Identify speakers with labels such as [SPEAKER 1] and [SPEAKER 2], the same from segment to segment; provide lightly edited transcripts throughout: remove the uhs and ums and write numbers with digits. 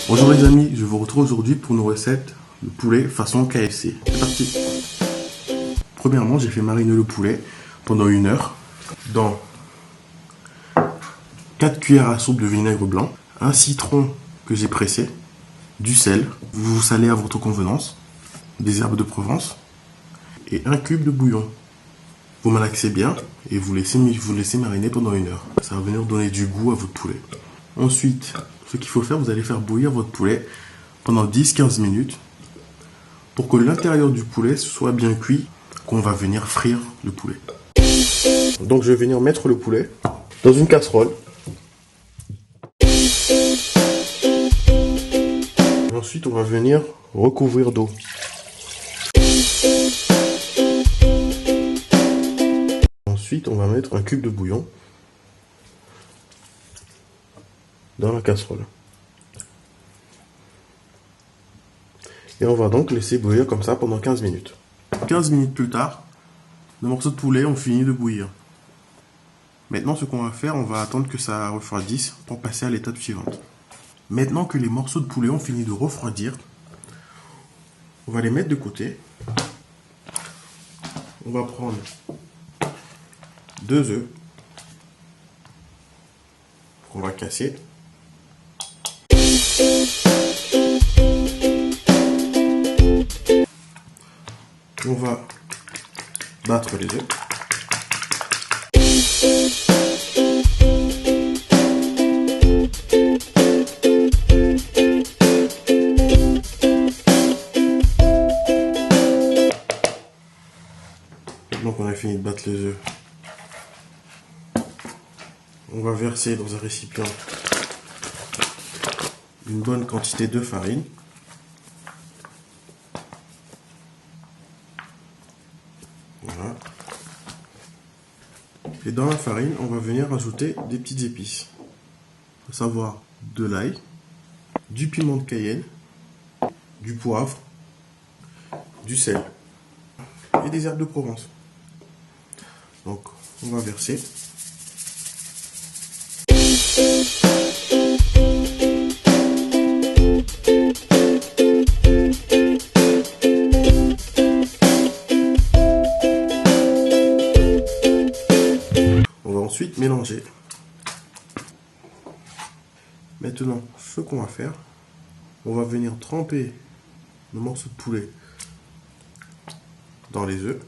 [SPEAKER 1] Bonjour les amis, je vous retrouve aujourd'hui pour une recette de poulet façon KFC. C'est parti. Premièrement, j'ai fait mariner le poulet pendant 1 heure dans 4 cuillères à soupe de vinaigre blanc, un citron que j'ai pressé, du sel, vous salez à votre convenance, des herbes de Provence et un cube de bouillon. Vous malaxez bien et vous laissez mariner pendant 1 heure. Ça va venir donner du goût à votre poulet. Ensuite, ce qu'il faut faire, vous allez faire bouillir votre poulet pendant 10-15 minutes pour que l'intérieur du poulet soit bien cuit, qu'on va venir frire le poulet. Donc je vais venir mettre le poulet dans une casserole. Et ensuite, on va venir recouvrir d'eau. Ensuite, on va mettre un cube de bouillon dans la casserole. Et on va donc laisser bouillir comme ça pendant 15 minutes. 15 minutes plus tard, nos morceaux de poulet ont fini de bouillir. Maintenant, ce qu'on va faire, on va attendre que ça refroidisse pour passer à l'étape suivante. Maintenant que les morceaux de poulet ont fini de refroidir, on va les mettre de côté. On va prendre 2 œufs qu'on va casser. On va battre les œufs. Maintenant qu'on a fini de battre les œufs, on va verser dans un récipient une bonne quantité de farine. Voilà. Et dans la farine, on va venir rajouter des petites épices, à savoir de l'ail, du piment de Cayenne, du poivre, du sel et des herbes de Provence. Donc, on va verser. On va ensuite mélanger. Maintenant, ce qu'on va faire, on va venir tremper nos morceaux de poulet dans les œufs.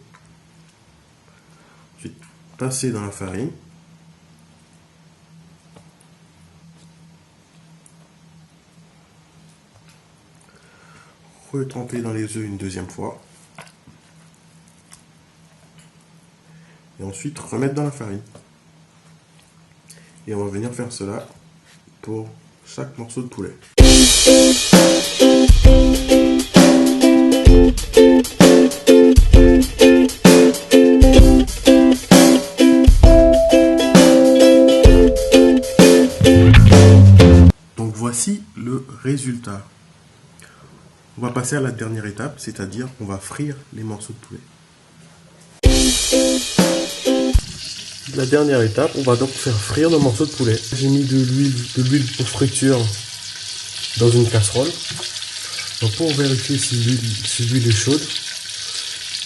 [SPEAKER 1] Ensuite, passer dans la farine. Retremper dans les œufs une deuxième fois. Et ensuite remettre dans la farine. Et on va venir faire cela pour chaque morceau de poulet. Donc voici le résultat. On va passer à la dernière étape, c'est-à-dire qu'on va frire les morceaux de poulet. La dernière étape, on va donc faire frire nos morceaux de poulet. J'ai mis de l'huile pour friture dans une casserole. Donc pour vérifier si l'huile est chaude,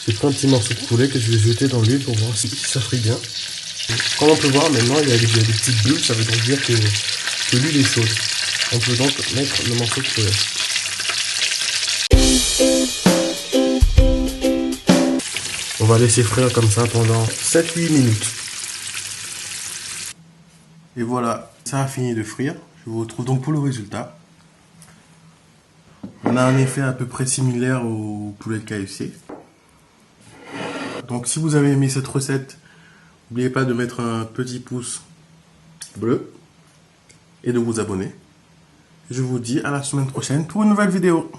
[SPEAKER 1] j'ai pris un petit morceau de poulet que je vais jeter dans l'huile pour voir si ça frit bien. Comme on peut voir maintenant, il y a des petites bulles, ça veut donc dire que l'huile est chaude. On peut donc mettre le morceau de poulet. On va laisser frire comme ça pendant 7-8 minutes. Et voilà, ça a fini de frire. Je vous retrouve donc pour le résultat. On a un effet à peu près similaire au poulet de KFC. Donc si vous avez aimé cette recette, n'oubliez pas de mettre un petit pouce bleu et de vous abonner. Je vous dis à la semaine prochaine pour une nouvelle vidéo.